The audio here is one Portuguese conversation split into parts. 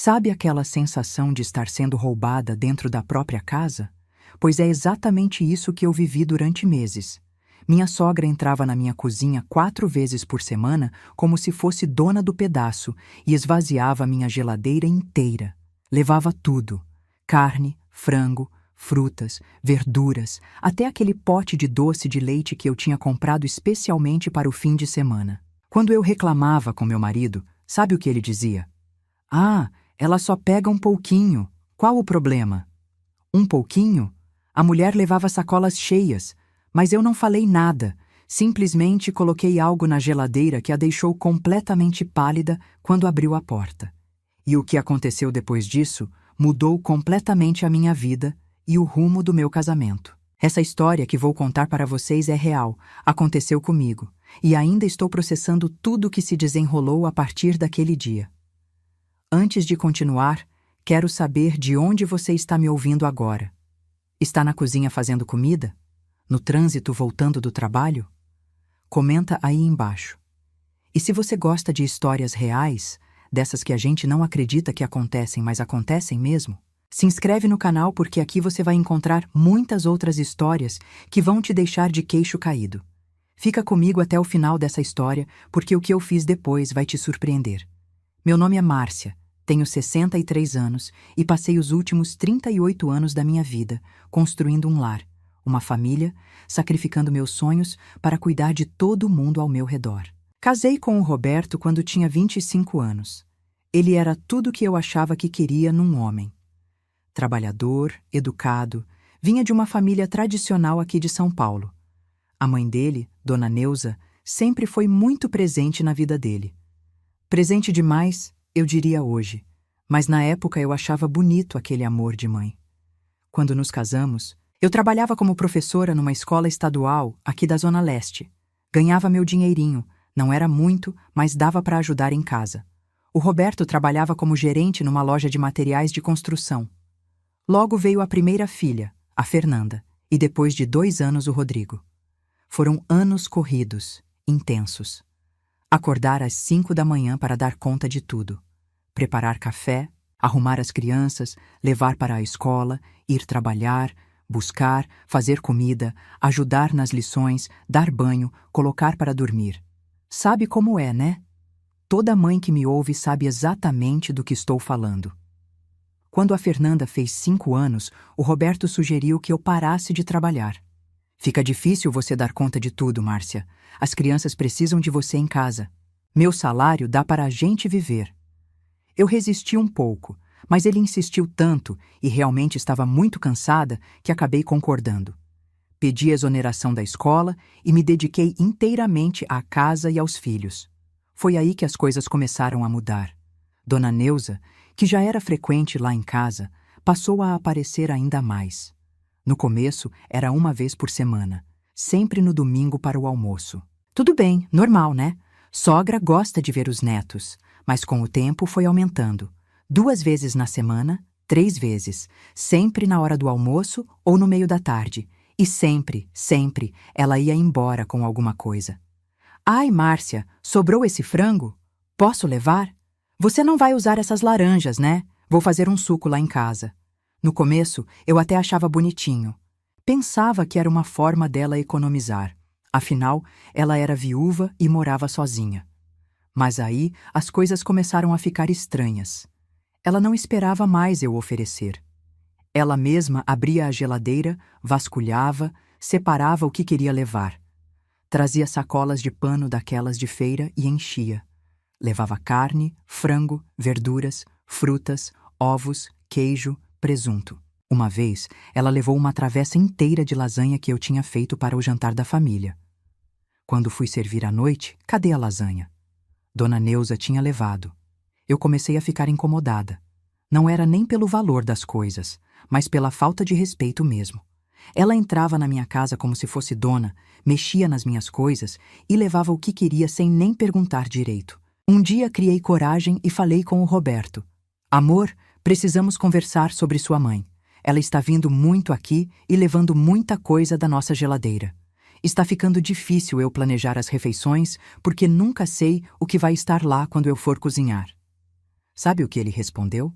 Sabe aquela sensação de estar sendo roubada dentro da própria casa? Pois é exatamente isso que eu vivi durante meses. Minha sogra entrava na minha cozinha 4 vezes por semana como se fosse dona do pedaço e esvaziava minha geladeira inteira. Levava tudo: carne, frango, frutas, verduras, até aquele pote de doce de leite que eu tinha comprado especialmente para o fim de semana. Quando eu reclamava com meu marido, sabe o que ele dizia? Ah, ela só pega um pouquinho. Qual o problema? Um pouquinho? A mulher levava sacolas cheias, mas eu não falei nada. Simplesmente coloquei algo na geladeira que a deixou completamente pálida quando abriu a porta. E o que aconteceu depois disso mudou completamente a minha vida e o rumo do meu casamento. Essa história que vou contar para vocês é real, aconteceu comigo, e ainda estou processando tudo o que se desenrolou a partir daquele dia. Antes de continuar, quero saber de onde você está me ouvindo agora. Está na cozinha fazendo comida? No trânsito voltando do trabalho? Comenta aí embaixo. E se você gosta de histórias reais, dessas que a gente não acredita que acontecem, mas acontecem mesmo, se inscreve no canal porque aqui você vai encontrar muitas outras histórias que vão te deixar de queixo caído. Fica comigo até o final dessa história porque o que eu fiz depois vai te surpreender. Meu nome é Márcia. Tenho 63 anos e passei os últimos 38 anos da minha vida construindo um lar, uma família, sacrificando meus sonhos para cuidar de todo mundo ao meu redor. Casei com o Roberto quando tinha 25 anos. Ele era tudo o que eu achava que queria num homem. Trabalhador, educado, vinha de uma família tradicional aqui de São Paulo. A mãe dele, Dona Neuza, sempre foi muito presente na vida dele. Presente demais, eu diria hoje, mas na época eu achava bonito aquele amor de mãe. Quando nos casamos, eu trabalhava como professora numa escola estadual aqui da Zona Leste. Ganhava meu dinheirinho, não era muito, mas dava para ajudar em casa. O Roberto trabalhava como gerente numa loja de materiais de construção. Logo veio a primeira filha, a Fernanda, e depois de 2 anos o Rodrigo. Foram anos corridos, intensos. Acordar às 5 da manhã para dar conta de tudo. Preparar café, arrumar as crianças, levar para a escola, ir trabalhar, buscar, fazer comida, ajudar nas lições, dar banho, colocar para dormir. Sabe como é, né? Toda mãe que me ouve sabe exatamente do que estou falando. Quando a Fernanda fez 5 anos, o Roberto sugeriu que eu parasse de trabalhar. Fica difícil você dar conta de tudo, Márcia. As crianças precisam de você em casa. Meu salário dá para a gente viver. Eu resisti um pouco, mas ele insistiu tanto e realmente estava muito cansada que acabei concordando. Pedi exoneração da escola e me dediquei inteiramente à casa e aos filhos. Foi aí que as coisas começaram a mudar. Dona Neuza, que já era frequente lá em casa, passou a aparecer ainda mais. No começo, era 1 vez por semana, sempre no domingo para o almoço. Tudo bem, normal, né? Sogra gosta de ver os netos, mas com o tempo foi aumentando. 2 vezes na semana, 3 vezes, sempre na hora do almoço ou no meio da tarde. E sempre, sempre, ela ia embora com alguma coisa. Ai, Márcia, sobrou esse frango? Posso levar? Você não vai usar essas laranjas, né? Vou fazer um suco lá em casa. No começo, eu até achava bonitinho. Pensava que era uma forma dela economizar. Afinal, ela era viúva e morava sozinha. Mas aí, as coisas começaram a ficar estranhas. Ela não esperava mais eu oferecer. Ela mesma abria a geladeira, vasculhava, separava o que queria levar. Trazia sacolas de pano daquelas de feira e enchia. Levava carne, frango, verduras, frutas, ovos, queijo, presunto. Uma vez, ela levou uma travessa inteira de lasanha que eu tinha feito para o jantar da família. Quando fui servir à noite, cadê a lasanha? Dona Neuza tinha levado. Eu comecei a ficar incomodada. Não era nem pelo valor das coisas, mas pela falta de respeito mesmo. Ela entrava na minha casa como se fosse dona, mexia nas minhas coisas e levava o que queria sem nem perguntar direito. Um dia criei coragem e falei com o Roberto. Amor, precisamos conversar sobre sua mãe. Ela está vindo muito aqui e levando muita coisa da nossa geladeira. Está ficando difícil eu planejar as refeições porque nunca sei o que vai estar lá quando eu for cozinhar. Sabe o que ele respondeu?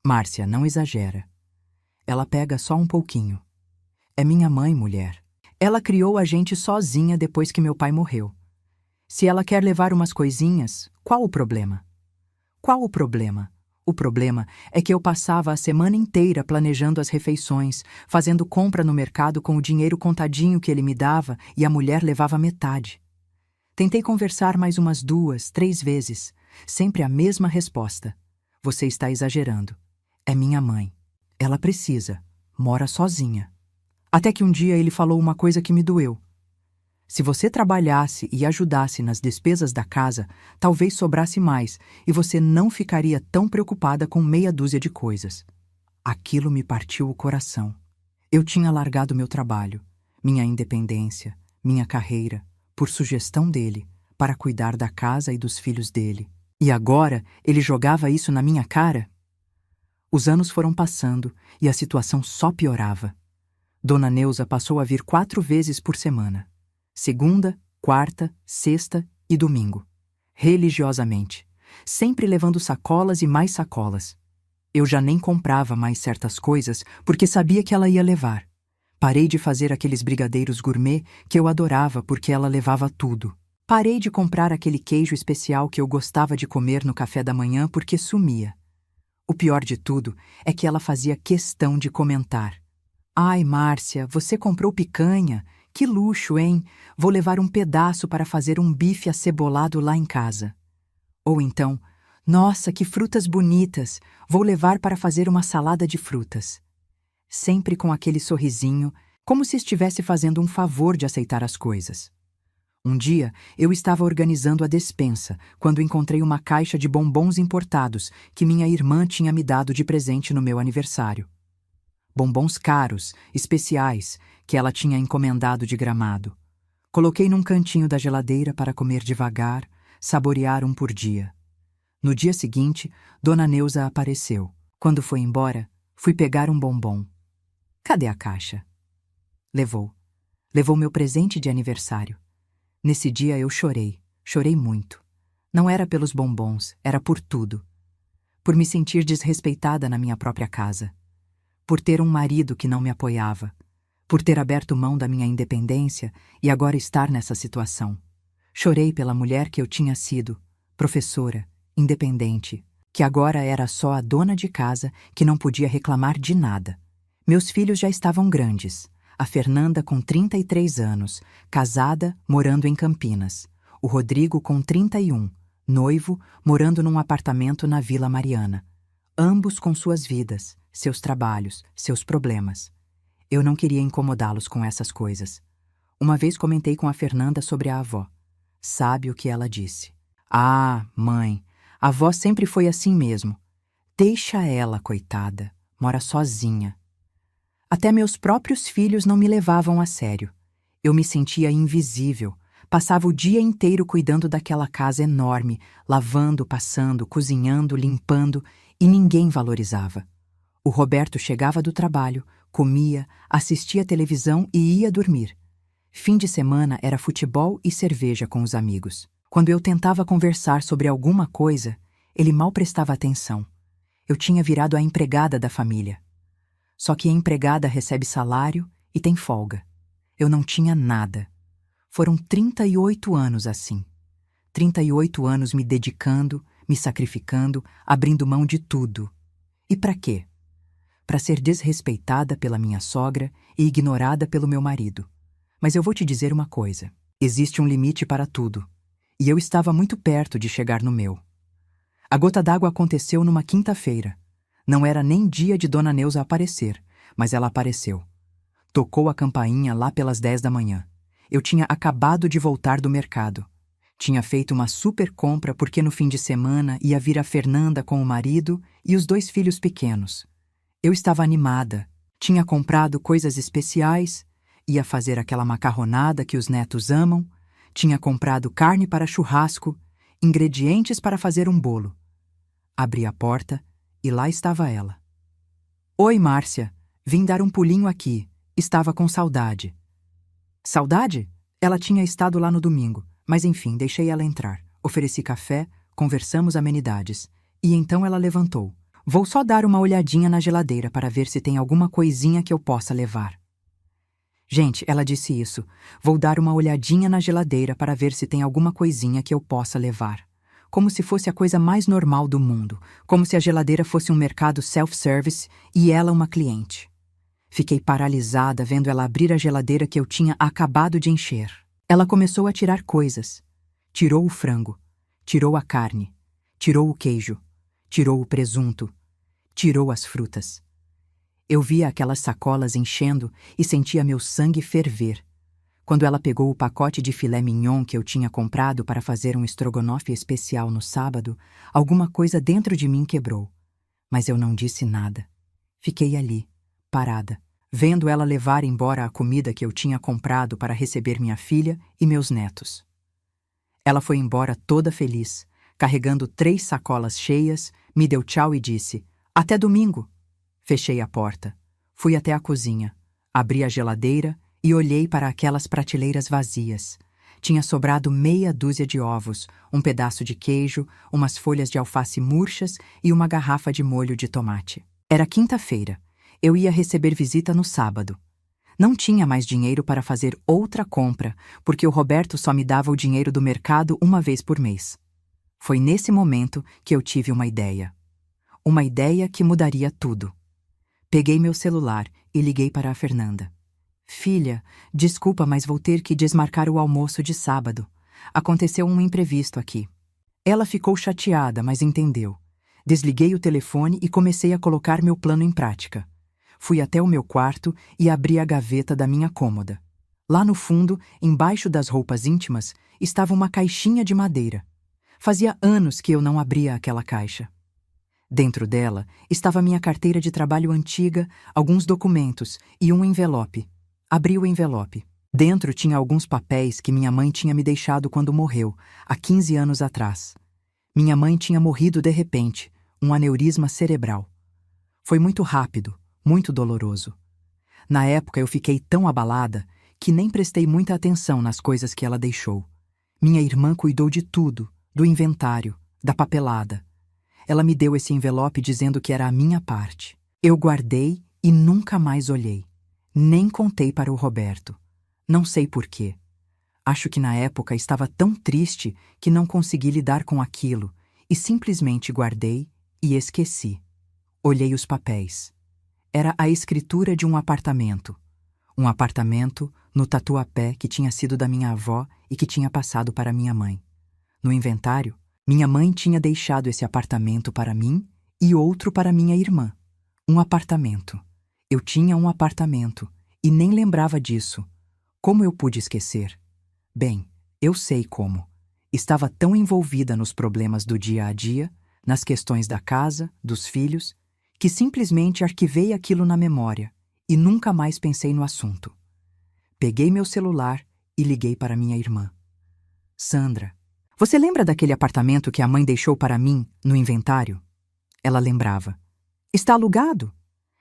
Márcia, não exagera. Ela pega só um pouquinho. É minha mãe, mulher. Ela criou a gente sozinha depois que meu pai morreu. Se ela quer levar umas coisinhas, qual o problema? Qual o problema? O problema é que eu passava a semana inteira planejando as refeições, fazendo compra no mercado com o dinheiro contadinho que ele me dava e a mulher levava metade. Tentei conversar mais umas 2, 3 vezes, sempre a mesma resposta. Você está exagerando. É minha mãe. Ela precisa. Mora sozinha. Até que um dia ele falou uma coisa que me doeu. Se você trabalhasse e ajudasse nas despesas da casa, talvez sobrasse mais e você não ficaria tão preocupada com meia dúzia de coisas. Aquilo me partiu o coração. Eu tinha largado meu trabalho, minha independência, minha carreira, por sugestão dele, para cuidar da casa e dos filhos dele. E agora ele jogava isso na minha cara? Os anos foram passando e a situação só piorava. Dona Neuza passou a vir 4 vezes por semana. Segunda, quarta, sexta e domingo. Religiosamente. Sempre levando sacolas e mais sacolas. Eu já nem comprava mais certas coisas porque sabia que ela ia levar. Parei de fazer aqueles brigadeiros gourmet que eu adorava porque ela levava tudo. Parei de comprar aquele queijo especial que eu gostava de comer no café da manhã porque sumia. O pior de tudo é que ela fazia questão de comentar. Ai, Márcia, você comprou picanha? Que luxo, hein? Vou levar um pedaço para fazer um bife acebolado lá em casa. Ou então, nossa, que frutas bonitas! Vou levar para fazer uma salada de frutas. Sempre com aquele sorrisinho, como se estivesse fazendo um favor de aceitar as coisas. Um dia, eu estava organizando a despensa, quando encontrei uma caixa de bombons importados que minha irmã tinha me dado de presente no meu aniversário. Bombons caros, especiais, que ela tinha encomendado de Gramado. Coloquei num cantinho da geladeira para comer devagar, saborear um por dia. No dia seguinte, Dona Neuza apareceu. Quando foi embora, fui pegar um bombom. Cadê a caixa? Levou. Levou meu presente de aniversário. Nesse dia eu chorei. Chorei muito. Não era pelos bombons, era por tudo. Por me sentir desrespeitada na minha própria casa. Por ter um marido que não me apoiava. Por ter aberto mão da minha independência e agora estar nessa situação. Chorei pela mulher que eu tinha sido, professora, independente, que agora era só a dona de casa que não podia reclamar de nada. Meus filhos já estavam grandes. A Fernanda com 33 anos, casada, morando em Campinas. O Rodrigo com 31, noivo, morando num apartamento na Vila Mariana. Ambos com suas vidas, seus trabalhos, seus problemas. Eu não queria incomodá-los com essas coisas. Uma vez comentei com a Fernanda sobre a avó. Sabe o que ela disse? Ah, mãe, a avó sempre foi assim mesmo. Deixa ela, coitada, mora sozinha. Até meus próprios filhos não me levavam a sério. Eu me sentia invisível. Passava o dia inteiro cuidando daquela casa enorme, lavando, passando, cozinhando, limpando, e ninguém valorizava. O Roberto chegava do trabalho, comia, assistia televisão e ia dormir. Fim de semana era futebol e cerveja com os amigos. Quando eu tentava conversar sobre alguma coisa, ele mal prestava atenção. Eu tinha virado a empregada da família. Só que a empregada recebe salário e tem folga. Eu não tinha nada. Foram 38 anos assim. 38 anos me dedicando, me sacrificando, abrindo mão de tudo. E para quê? Para ser desrespeitada pela minha sogra e ignorada pelo meu marido. Mas eu vou te dizer uma coisa. Existe um limite para tudo. E eu estava muito perto de chegar no meu. A gota d'água aconteceu numa quinta-feira. Não era nem dia de Dona Neuza aparecer, mas ela apareceu. Tocou a campainha lá pelas 10 da manhã. Eu tinha acabado de voltar do mercado. Tinha feito uma super compra porque no fim de semana ia vir a Fernanda com o marido e os 2 filhos pequenos. Eu estava animada. Tinha comprado coisas especiais, ia fazer aquela macarronada que os netos amam, tinha comprado carne para churrasco, ingredientes para fazer um bolo. Abri a porta e lá estava ela. Oi, Márcia. Vim dar um pulinho aqui. Estava com saudade. Saudade? Ela tinha estado lá no domingo, mas enfim, deixei ela entrar. Ofereci café, conversamos amenidades. E então ela levantou. Vou só dar uma olhadinha na geladeira para ver se tem alguma coisinha que eu possa levar. Gente, ela disse isso. Vou dar uma olhadinha na geladeira para ver se tem alguma coisinha que eu possa levar. Como se fosse a coisa mais normal do mundo. Como se a geladeira fosse um mercado self-service e ela uma cliente. Fiquei paralisada vendo ela abrir a geladeira que eu tinha acabado de encher. Ela começou a tirar coisas. Tirou o frango. Tirou a carne. Tirou o queijo. Tirou o presunto. Tirou as frutas. Eu via aquelas sacolas enchendo e sentia meu sangue ferver. Quando ela pegou o pacote de filé mignon que eu tinha comprado para fazer um estrogonofe especial no sábado, alguma coisa dentro de mim quebrou. Mas eu não disse nada. Fiquei ali, parada, vendo ela levar embora a comida que eu tinha comprado para receber minha filha e meus netos. Ela foi embora toda feliz, carregando 3 sacolas cheias, me deu tchau e disse: "Até domingo." Fechei a porta, fui até a cozinha, abri a geladeira e olhei para aquelas prateleiras vazias. Tinha sobrado meia dúzia de ovos, um pedaço de queijo, umas folhas de alface murchas e uma garrafa de molho de tomate. Era quinta-feira. Eu ia receber visita no sábado. Não tinha mais dinheiro para fazer outra compra, porque o Roberto só me dava o dinheiro do mercado uma vez por mês. Foi nesse momento que eu tive uma ideia. Uma ideia que mudaria tudo. Peguei meu celular e liguei para a Fernanda. "Filha, desculpa, mas vou ter que desmarcar o almoço de sábado. Aconteceu um imprevisto aqui." Ela ficou chateada, mas entendeu. Desliguei o telefone e comecei a colocar meu plano em prática. Fui até o meu quarto e abri a gaveta da minha cômoda. Lá no fundo, embaixo das roupas íntimas, estava uma caixinha de madeira. Fazia anos que eu não abria aquela caixa. Dentro dela estava minha carteira de trabalho antiga, alguns documentos e um envelope. Abri o envelope. Dentro tinha alguns papéis que minha mãe tinha me deixado quando morreu, há 15 anos atrás. Minha mãe tinha morrido de repente, um aneurisma cerebral. Foi muito rápido, muito doloroso. Na época eu fiquei tão abalada que nem prestei muita atenção nas coisas que ela deixou. Minha irmã cuidou de tudo, do inventário, da papelada. Ela me deu esse envelope dizendo que era a minha parte. Eu guardei e nunca mais olhei. Nem contei para o Roberto. Não sei por quê. Acho que na época estava tão triste que não consegui lidar com aquilo e simplesmente guardei e esqueci. Olhei os papéis. Era a escritura de um apartamento. Um apartamento no Tatuapé que tinha sido da minha avó e que tinha passado para minha mãe. No inventário, minha mãe tinha deixado esse apartamento para mim e outro para minha irmã. Um apartamento. Eu tinha um apartamento e nem lembrava disso. Como eu pude esquecer? Bem, eu sei como. Estava tão envolvida nos problemas do dia a dia, nas questões da casa, dos filhos, que simplesmente arquivei aquilo na memória e nunca mais pensei no assunto. Peguei meu celular e liguei para minha irmã. "Sandra, você lembra daquele apartamento que a mãe deixou para mim no inventário?" Ela lembrava. "Está alugado?"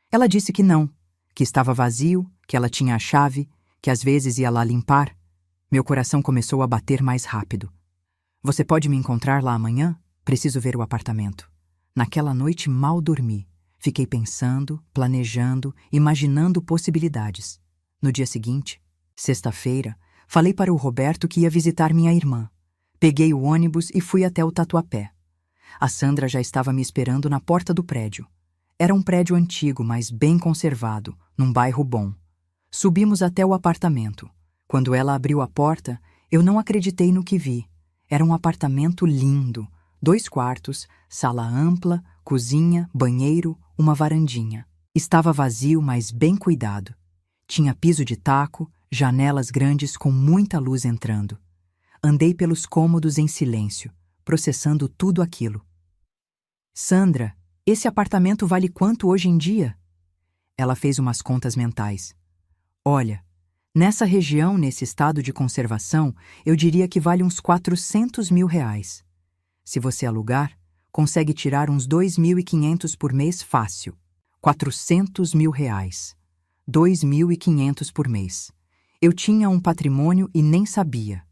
Ela disse que não, que estava vazio, que ela tinha a chave, que às vezes ia lá limpar. Meu coração começou a bater mais rápido. "Você pode me encontrar lá amanhã? Preciso ver o apartamento." Naquela noite mal dormi. Fiquei pensando, planejando, imaginando possibilidades. No dia seguinte, sexta-feira, falei para o Roberto que ia visitar minha irmã. Peguei o ônibus e fui até o Tatuapé. A Sandra já estava me esperando na porta do prédio. Era um prédio antigo, mas bem conservado, num bairro bom. Subimos até o apartamento. Quando ela abriu a porta, eu não acreditei no que vi. Era um apartamento lindo. 2 quartos, sala ampla, cozinha, banheiro, uma varandinha. Estava vazio, mas bem cuidado. Tinha piso de taco, janelas grandes com muita luz entrando. Andei pelos cômodos em silêncio, processando tudo aquilo. "Sandra, esse apartamento vale quanto hoje em dia?" Ela fez umas contas mentais. "Olha, nessa região, nesse estado de conservação, eu diria que vale uns 400 mil reais. Se você alugar, consegue tirar uns 2.500 por mês fácil. 400 mil reais. 2.500 por mês. Eu tinha um patrimônio e nem sabia.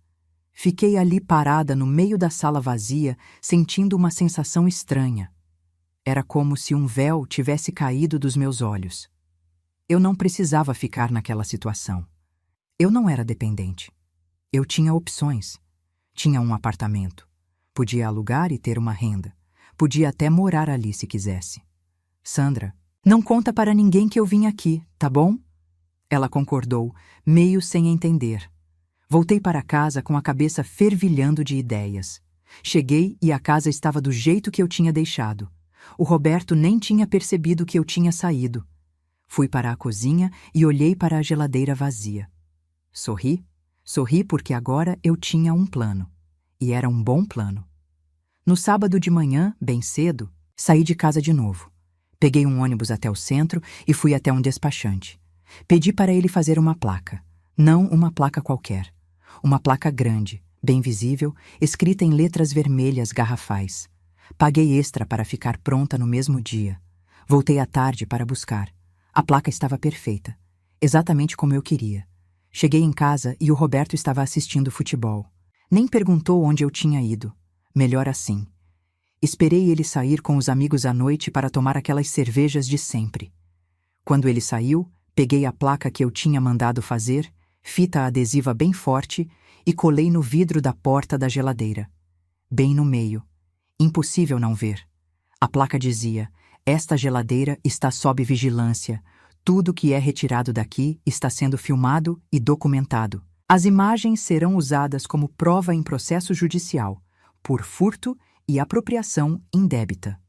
Fiquei ali parada no meio da sala vazia, sentindo uma sensação estranha. Era como se um véu tivesse caído dos meus olhos. Eu não precisava ficar naquela situação. Eu não era dependente. Eu tinha opções. Tinha um apartamento. Podia alugar e ter uma renda. Podia até morar ali se quisesse. Sandra, não conta para ninguém que eu vim aqui, tá bom? Ela concordou, meio sem entender. Voltei para casa com a cabeça fervilhando de ideias. Cheguei e a casa estava do jeito que eu tinha deixado. O Roberto nem tinha percebido que eu tinha saído. Fui para a cozinha e olhei para a geladeira vazia. Sorri. Sorri porque agora eu tinha um plano. E era um bom plano. No sábado de manhã, bem cedo, saí de casa de novo. Peguei um ônibus até o centro e fui até um despachante. Pedi para ele fazer uma placa. Não uma placa qualquer. Uma placa grande, bem visível, escrita em letras vermelhas garrafais. Paguei extra para ficar pronta no mesmo dia. Voltei à tarde para buscar. A placa estava perfeita. Exatamente como eu queria. Cheguei em casa e o Roberto estava assistindo futebol. Nem perguntou onde eu tinha ido. Melhor assim. Esperei ele sair com os amigos à noite para tomar aquelas cervejas de sempre. Quando ele saiu, peguei a placa que eu tinha mandado fazer, fita adesiva bem forte, e colei no vidro da porta da geladeira. Bem no meio. Impossível não ver. A placa dizia: "Esta geladeira está sob vigilância. Tudo que é retirado daqui está sendo filmado e documentado. As imagens serão usadas como prova em processo judicial, por furto e apropriação indébita."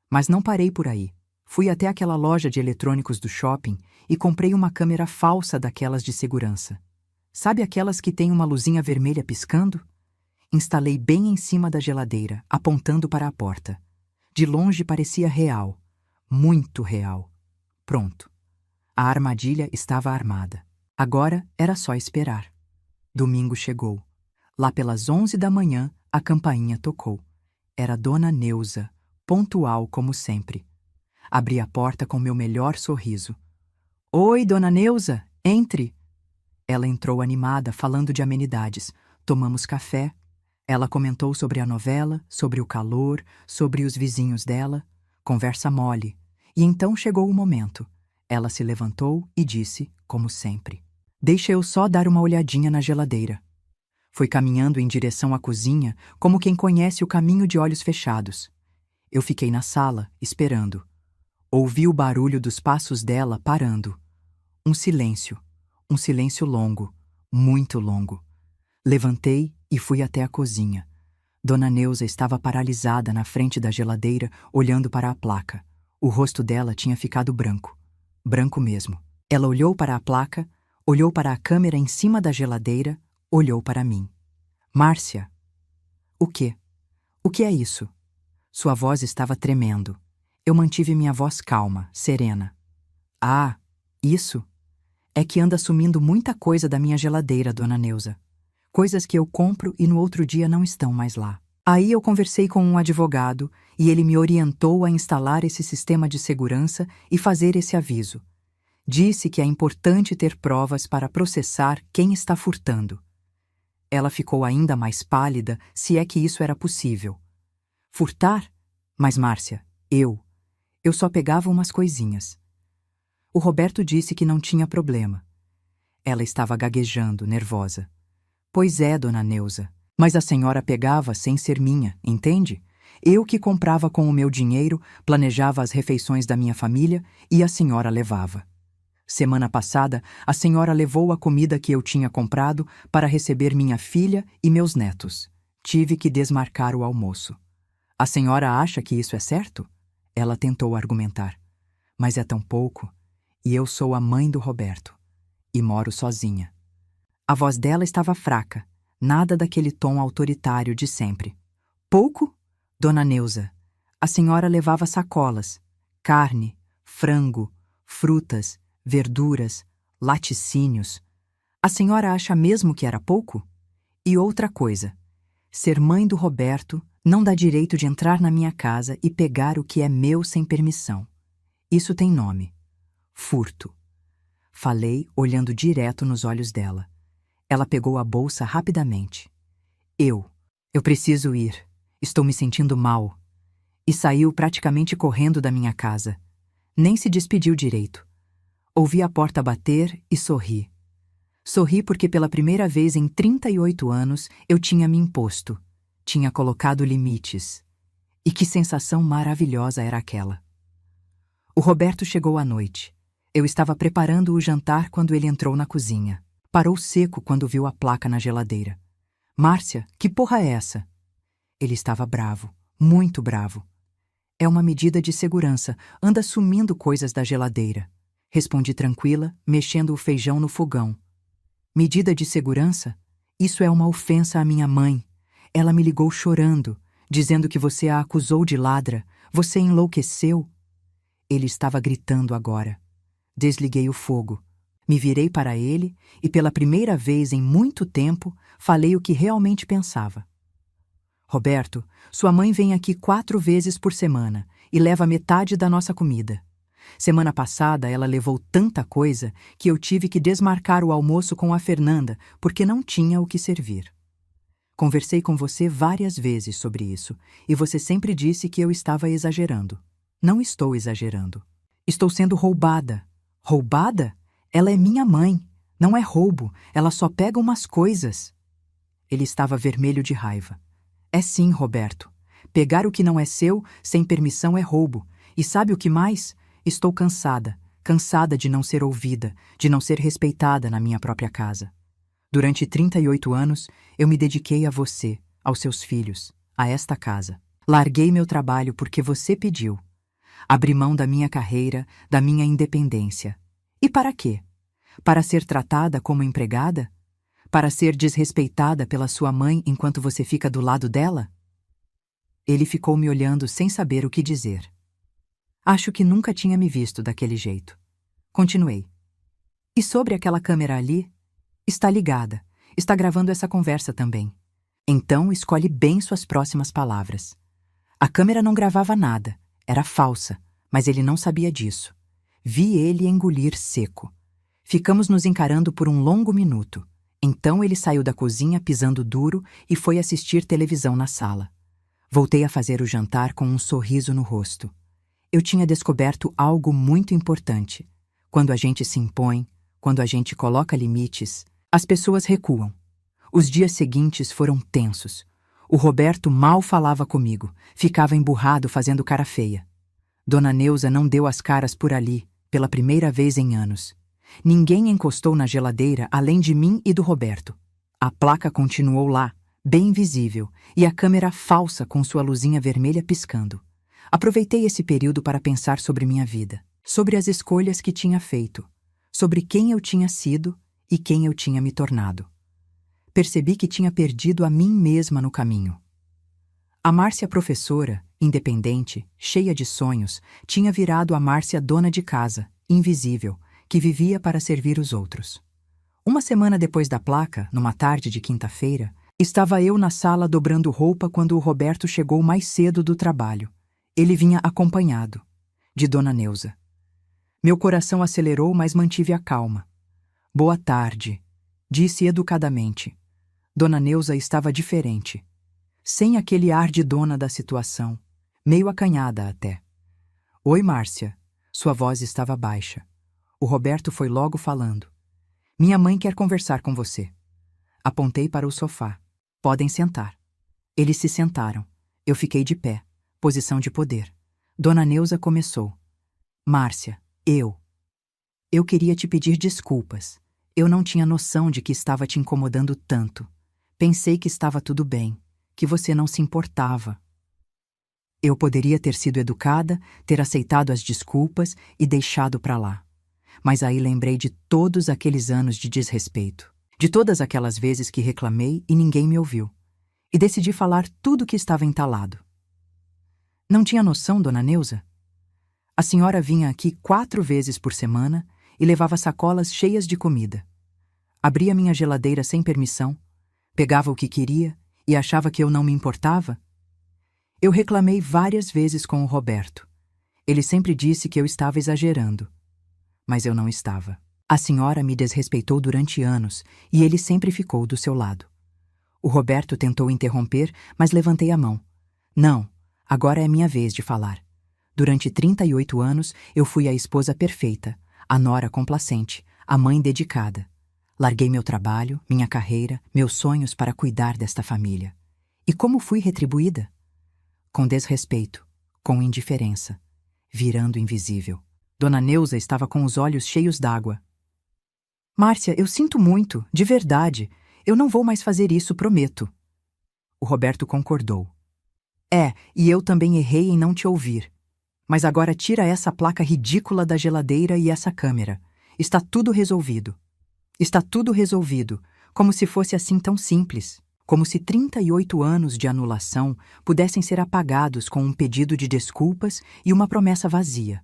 Mas não parei por aí. Fui até aquela loja de eletrônicos do shopping e comprei uma câmera falsa daquelas de segurança. Sabe aquelas que têm uma luzinha vermelha piscando? Instalei bem em cima da geladeira, apontando para a porta. De longe parecia real. Muito real. Pronto. A armadilha estava armada. Agora era só esperar. Domingo chegou. Lá pelas 11 da manhã, a campainha tocou. Era Dona Neuza, pontual como sempre. Abri a porta com meu melhor sorriso. "Oi, Dona Neuza, entre!" Ela entrou animada, falando de amenidades. Tomamos café. Ela comentou sobre a novela, sobre o calor, sobre os vizinhos dela. Conversa mole. E então chegou o momento. Ela se levantou e disse, como sempre: "Deixa eu só dar uma olhadinha na geladeira." Fui caminhando em direção à cozinha, como quem conhece o caminho de olhos fechados. Eu fiquei na sala, esperando. Ouvi o barulho dos passos dela parando. Um silêncio longo, muito longo. Levantei e fui até a cozinha. Dona Neuza estava paralisada na frente da geladeira, olhando para a placa. O rosto dela tinha ficado branco. Branco mesmo. Ela olhou para a placa, olhou para a câmera em cima da geladeira, olhou para mim. "Márcia." "O quê? O que é isso?" Sua voz estava tremendo. Eu mantive minha voz calma, serena. "Ah, isso? É que anda sumindo muita coisa da minha geladeira, Dona Neuza. Coisas que eu compro e no outro dia não estão mais lá." Aí eu conversei com um advogado e ele me orientou a instalar esse sistema de segurança e fazer esse aviso. Disse que é importante ter provas para processar quem está furtando. Ela ficou ainda mais pálida, se é que isso era possível. "Furtar? Mas, Márcia, eu só pegava umas coisinhas." O Roberto disse que não tinha problema. Ela estava gaguejando, nervosa. "Pois é, Dona Neuza, mas a senhora pegava sem ser minha, entende? Eu que comprava com o meu dinheiro, planejava as refeições da minha família e a senhora levava. Semana passada, a senhora levou a comida que eu tinha comprado para receber minha filha e meus netos. Tive que desmarcar o almoço. A senhora acha que isso é certo?" Ela tentou argumentar. "Mas é tão pouco. E eu sou a mãe do Roberto. E moro sozinha." A voz dela estava fraca, nada daquele tom autoritário de sempre. "Pouco? Dona Neuza, a senhora levava sacolas, carne, frango, frutas, verduras, laticínios. A senhora acha mesmo que era pouco? E outra coisa, ser mãe do Roberto não dá direito de entrar na minha casa e pegar o que é meu sem permissão. Isso tem nome: furto." Falei, olhando direto nos olhos dela. Ela pegou a bolsa rapidamente. Eu preciso ir. Estou me sentindo mal." e saiu praticamente correndo da minha casa. Nem se despediu direito. Ouvi a porta bater e sorri. Sorri porque pela primeira vez em 38 anos eu tinha me imposto, tinha colocado limites. E que sensação maravilhosa era aquela. O Roberto chegou à noite. Eu estava preparando o jantar quando ele entrou na cozinha. Parou seco quando viu a placa na geladeira. Márcia, que porra é essa? Ele estava bravo, muito bravo. É uma medida de segurança, anda sumindo coisas da geladeira. Respondi tranquila, mexendo o feijão no fogão. Medida de segurança? Isso é uma ofensa à minha mãe. Ela me ligou chorando, dizendo que você a acusou de ladra. Você enlouqueceu? Ele estava gritando agora. Desliguei o fogo. Me virei para ele e, pela primeira vez em muito tempo, falei o que realmente pensava. Roberto, sua mãe vem aqui 4 vezes por semana e leva metade da nossa comida. Semana passada ela levou tanta coisa que eu tive que desmarcar o almoço com a Fernanda porque não tinha o que servir. Conversei com você várias vezes sobre isso e você sempre disse que eu estava exagerando. Não estou exagerando. Estou sendo roubada. Roubada? Ela é minha mãe. Não é roubo. Ela só pega umas coisas. Ele estava vermelho de raiva. É sim, Roberto. Pegar o que não é seu, sem permissão, é roubo. E sabe o que mais? Estou cansada. Cansada de não ser ouvida, de não ser respeitada na minha própria casa. Durante 38 anos, eu me dediquei a você, aos seus filhos, a esta casa. Larguei meu trabalho porque você pediu. Abri mão da minha carreira, da minha independência. E para quê? Para ser tratada como empregada? Para ser desrespeitada pela sua mãe enquanto você fica do lado dela? Ele ficou me olhando sem saber o que dizer. Acho que nunca tinha me visto daquele jeito. Continuei. E sobre aquela câmera ali? Está ligada. Está gravando essa conversa também. Então escolhe bem suas próximas palavras. A câmera não gravava nada. Era falsa, mas ele não sabia disso. Vi ele engolir seco. Ficamos nos encarando por um longo minuto. Então ele saiu da cozinha pisando duro e foi assistir televisão na sala. Voltei a fazer o jantar com um sorriso no rosto. Eu tinha descoberto algo muito importante. Quando a gente se impõe, quando a gente coloca limites, as pessoas recuam. Os dias seguintes foram tensos. O Roberto mal falava comigo, ficava emburrado fazendo cara feia. Dona Neuza não deu as caras por ali, pela primeira vez em anos. Ninguém encostou na geladeira além de mim e do Roberto. A placa continuou lá, bem visível, e a câmera falsa com sua luzinha vermelha piscando. Aproveitei esse período para pensar sobre minha vida, sobre as escolhas que tinha feito, sobre quem eu tinha sido e quem eu tinha me tornado. Percebi que tinha perdido a mim mesma no caminho. A Márcia professora, independente, cheia de sonhos, tinha virado a Márcia dona de casa, invisível, que vivia para servir os outros. Uma semana depois da placa, numa tarde de quinta-feira, estava eu na sala dobrando roupa quando o Roberto chegou mais cedo do trabalho. Ele vinha acompanhado, de Dona Neuza. Meu coração acelerou, mas mantive a calma. Boa tarde, disse educadamente. Dona Neuza estava diferente, sem aquele ar de dona da situação, meio acanhada até. Oi, Márcia. Sua voz estava baixa. O Roberto foi logo falando. Minha mãe quer conversar com você. Apontei para o sofá. Podem sentar. Eles se sentaram. Eu fiquei de pé, posição de poder. Dona Neuza começou. Márcia, eu queria te pedir desculpas. Eu não tinha noção de que estava te incomodando tanto. Pensei que estava tudo bem, que você não se importava. Eu poderia ter sido educada, ter aceitado as desculpas e deixado pra lá. Mas aí lembrei de todos aqueles anos de desrespeito, de todas aquelas vezes que reclamei e ninguém me ouviu. E decidi falar tudo o que estava entalado. Não tinha noção, Dona Neuza? A senhora vinha aqui 4 vezes por semana e levava sacolas cheias de comida. Abria minha geladeira sem permissão, pegava o que queria e achava que eu não me importava? Eu reclamei várias vezes com o Roberto. Ele sempre disse que eu estava exagerando. Mas eu não estava. A senhora me desrespeitou durante anos e ele sempre ficou do seu lado. O Roberto tentou interromper, mas levantei a mão. Não, Agora é minha vez de falar. Durante 38 anos, eu fui a esposa perfeita, a nora complacente, a mãe dedicada. Larguei meu trabalho, minha carreira, meus sonhos para cuidar desta família. E como fui retribuída? Com desrespeito, com indiferença, virando invisível. Dona Neuza estava com os olhos cheios d'água. Márcia, eu sinto muito, de verdade. Eu não vou mais fazer isso, prometo. O Roberto concordou. E eu também errei em não te ouvir. Mas agora tira essa placa ridícula da geladeira e essa câmera. Está tudo resolvido. Está tudo resolvido, como se fosse assim tão simples. Como se 38 anos de anulação pudessem ser apagados com um pedido de desculpas e uma promessa vazia.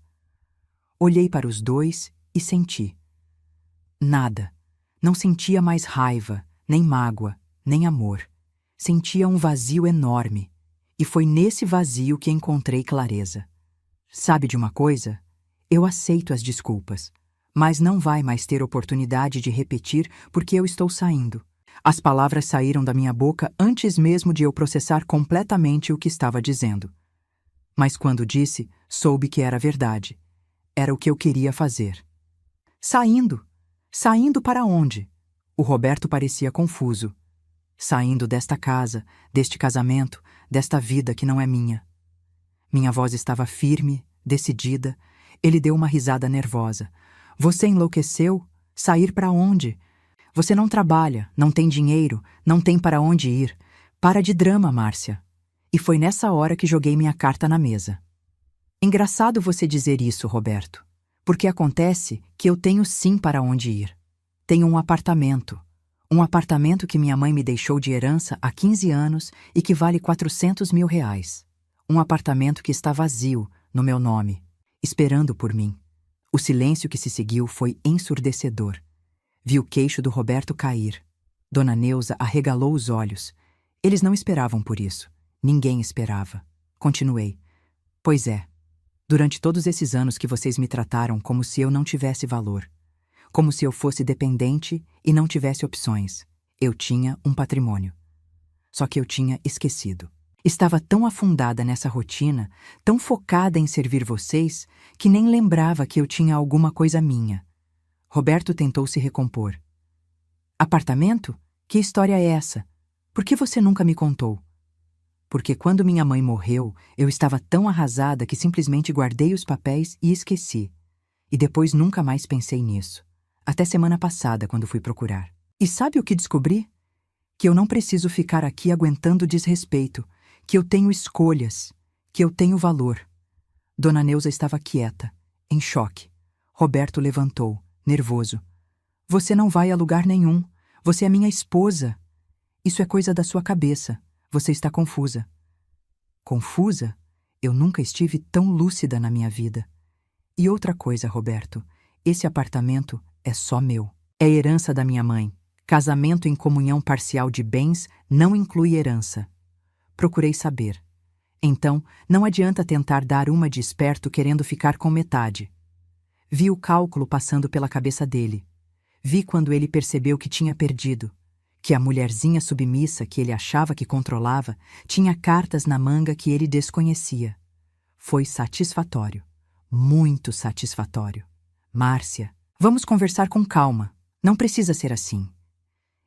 Olhei para os dois e senti. Nada. Não sentia mais raiva, nem mágoa, nem amor. Sentia um vazio enorme. E foi nesse vazio que encontrei clareza. Sabe de uma coisa? Eu aceito as desculpas, mas não vai mais ter oportunidade de repetir porque eu estou saindo. As palavras saíram da minha boca antes mesmo de eu processar completamente o que estava dizendo. Mas quando disse, soube que era verdade. Era o que eu queria fazer. Saindo? Saindo para onde? O Roberto parecia confuso. Saindo desta casa, deste casamento, desta vida que não é minha. Minha voz estava firme, decidida. Ele deu uma risada nervosa. Você enlouqueceu? Sair para onde? Você não trabalha, não tem dinheiro, não tem para onde ir. Para de drama, Márcia. E foi nessa hora que joguei minha carta na mesa. Engraçado você dizer isso, Roberto, porque acontece que eu tenho sim para onde ir. Tenho um apartamento. Um apartamento que minha mãe me deixou de herança há 15 anos e que vale R$400 mil. Um apartamento que está vazio, no meu nome, esperando por mim. O silêncio que se seguiu foi ensurdecedor. Vi o queixo do Roberto cair. Dona Neuza arregalou os olhos. Eles não esperavam por isso. Ninguém esperava. Continuei. Pois é. Durante todos esses anos que vocês me trataram como se eu não tivesse valor. Como se eu fosse dependente e não tivesse opções. Eu tinha um patrimônio. Só que eu tinha esquecido. Estava tão afundada nessa rotina, tão focada em servir vocês, que nem lembrava que eu tinha alguma coisa minha. Roberto tentou se recompor. Apartamento? Que história é essa? Por que você nunca me contou? Porque quando minha mãe morreu, eu estava tão arrasada que simplesmente guardei os papéis e esqueci. E depois nunca mais pensei nisso. Até semana passada, quando fui procurar. E sabe o que descobri? Que eu não preciso ficar aqui aguentando desrespeito, que eu tenho escolhas, que eu tenho valor. Dona Neuza estava quieta, em choque. Roberto levantou, nervoso. Você não vai a lugar nenhum. Você é minha esposa. Isso é coisa da sua cabeça. Você está confusa. Confusa? Eu nunca estive tão lúcida na minha vida. E outra coisa, Roberto, esse apartamento é só meu. É herança da minha mãe. Casamento em comunhão parcial de bens não inclui herança. Procurei saber. Então, não adianta tentar dar uma de esperto querendo ficar com metade. Vi o cálculo passando pela cabeça dele. Vi quando ele percebeu que tinha perdido. Que a mulherzinha submissa que ele achava que controlava tinha cartas na manga que ele desconhecia. Foi satisfatório. Muito satisfatório. Márcia, vamos conversar com calma. Não precisa ser assim.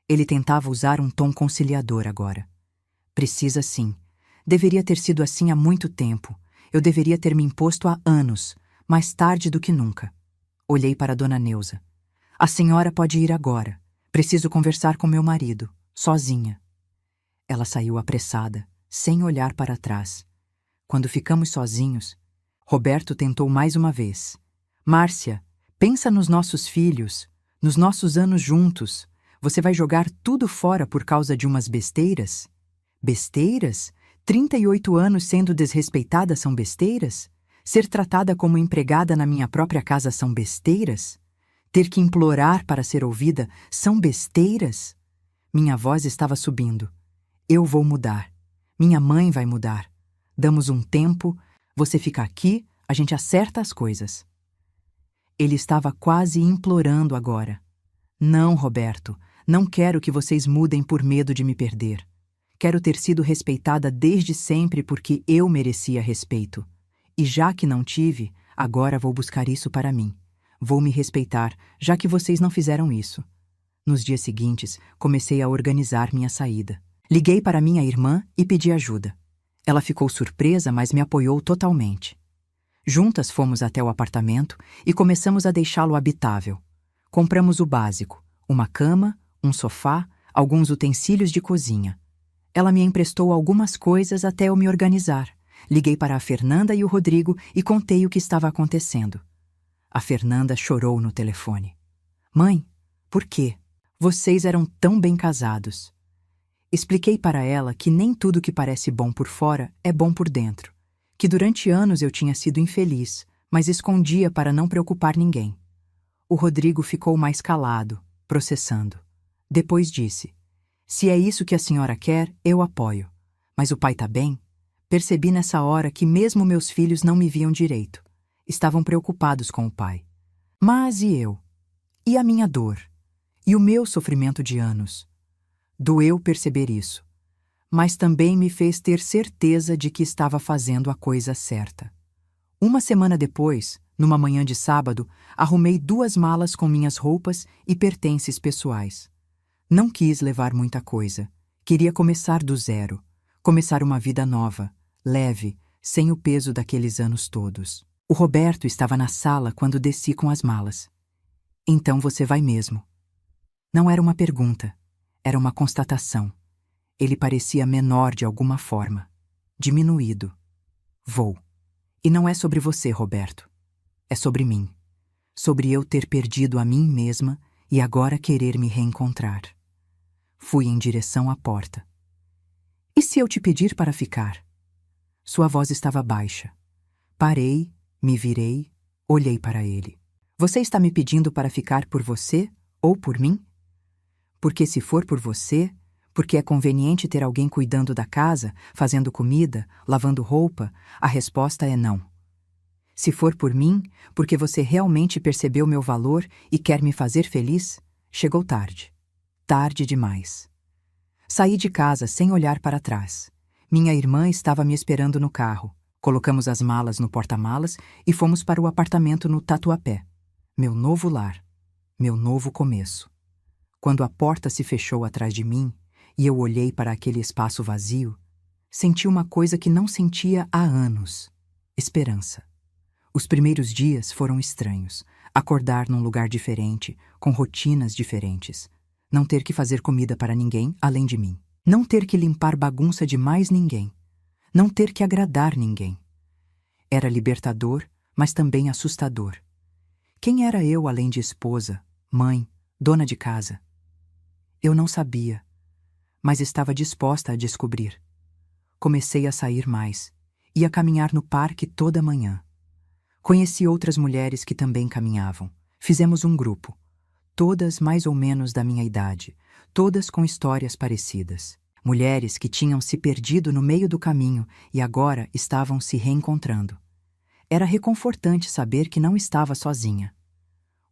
Ele tentava usar um tom conciliador agora. Precisa sim. Deveria ter sido assim há muito tempo. Eu deveria ter me imposto há anos, mais tarde do que nunca. Olhei para Dona Neuza. A senhora pode ir agora. Preciso conversar com meu marido, sozinha. Ela saiu apressada, sem olhar para trás. Quando ficamos sozinhos, Roberto tentou mais uma vez. Márcia, pensa nos nossos filhos, nos nossos anos juntos. Você vai jogar tudo fora por causa de umas besteiras? Besteiras? 38 anos sendo desrespeitada são besteiras? Ser tratada como empregada na minha própria casa são besteiras? Ter que implorar para ser ouvida são besteiras? Minha voz estava subindo. Eu vou mudar. Minha mãe vai mudar. Damos um tempo, você fica aqui, a gente acerta as coisas. Ele estava quase implorando agora. Não, Roberto, não quero que vocês mudem por medo de me perder. Quero ter sido respeitada desde sempre porque eu merecia respeito. E já que não tive, agora vou buscar isso para mim. Vou me respeitar, já que vocês não fizeram isso. Nos dias seguintes, comecei a organizar minha saída. Liguei para minha irmã e pedi ajuda. Ela ficou surpresa, mas me apoiou totalmente. Juntas fomos até o apartamento e começamos a deixá-lo habitável. Compramos o básico: uma cama, um sofá, alguns utensílios de cozinha. Ela me emprestou algumas coisas até eu me organizar. Liguei para a Fernanda e o Rodrigo e contei o que estava acontecendo. A Fernanda chorou no telefone. Mãe, por quê? Vocês eram tão bem casados. Expliquei para ela que nem tudo que parece bom por fora é bom por dentro. Que durante anos eu tinha sido infeliz, mas escondia para não preocupar ninguém. O Rodrigo ficou mais calado, processando. Depois disse: se é isso que a senhora quer, eu apoio. Mas o pai tá bem? Percebi nessa hora que mesmo meus filhos não me viam direito. Estavam preocupados com o pai. Mas e eu? E a minha dor? E o meu sofrimento de anos? Doeu perceber isso, mas também me fez ter certeza de que estava fazendo a coisa certa. Uma semana depois, numa manhã de sábado, arrumei 2 malas com minhas roupas e pertences pessoais. Não quis levar muita coisa. Queria começar do zero. Começar uma vida nova, leve, sem o peso daqueles anos todos. O Roberto estava na sala quando desci com as malas. Então você vai mesmo. Não era uma pergunta. Era uma constatação. Ele parecia menor de alguma forma. Diminuído. Vou. E não é sobre você, Roberto. É sobre mim. Sobre eu ter perdido a mim mesma e agora querer me reencontrar. Fui em direção à porta. E se eu te pedir para ficar? Sua voz estava baixa. Parei, me virei, olhei para ele. Você está me pedindo para ficar por você ou por mim? Porque se for por você, porque é conveniente ter alguém cuidando da casa, fazendo comida, lavando roupa, a resposta é não. Se for por mim, porque você realmente percebeu meu valor e quer me fazer feliz, chegou tarde. Tarde demais. Saí de casa sem olhar para trás. Minha irmã estava me esperando no carro. Colocamos as malas no porta-malas e fomos para o apartamento no Tatuapé. Meu novo lar. Meu novo começo. Quando a porta se fechou atrás de mim e eu olhei para aquele espaço vazio, senti uma coisa que não sentia há anos: esperança. Os primeiros dias foram estranhos. Acordar num lugar diferente, com rotinas diferentes. Não ter que fazer comida para ninguém além de mim. Não ter que limpar bagunça de mais ninguém. Não ter que agradar ninguém. Era libertador, mas também assustador. Quem era eu além de esposa, mãe, dona de casa? Eu não sabia, mas estava disposta a descobrir. Comecei a sair mais. Ia caminhar no parque toda manhã. Conheci outras mulheres que também caminhavam. Fizemos um grupo. Todas mais ou menos da minha idade. Todas com histórias parecidas. Mulheres que tinham se perdido no meio do caminho e agora estavam se reencontrando. Era reconfortante saber que não estava sozinha.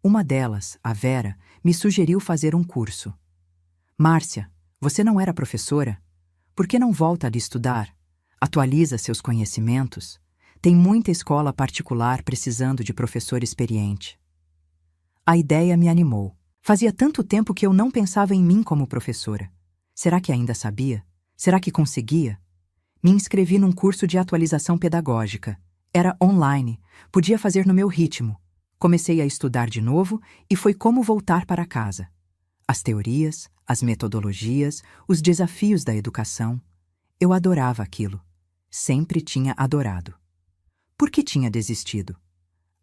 Uma delas, a Vera, me sugeriu fazer um curso. Márcia, você não era professora? Por que não volta a estudar? Atualiza seus conhecimentos? Tem muita escola particular precisando de professor experiente. A ideia me animou. Fazia tanto tempo que eu não pensava em mim como professora. Será que ainda sabia? Será que conseguia? Me inscrevi num curso de atualização pedagógica. Era online, podia fazer no meu ritmo. Comecei a estudar de novo e foi como voltar para casa. As teorias, as metodologias, os desafios da educação. Eu adorava aquilo. Sempre tinha adorado. Por que tinha desistido?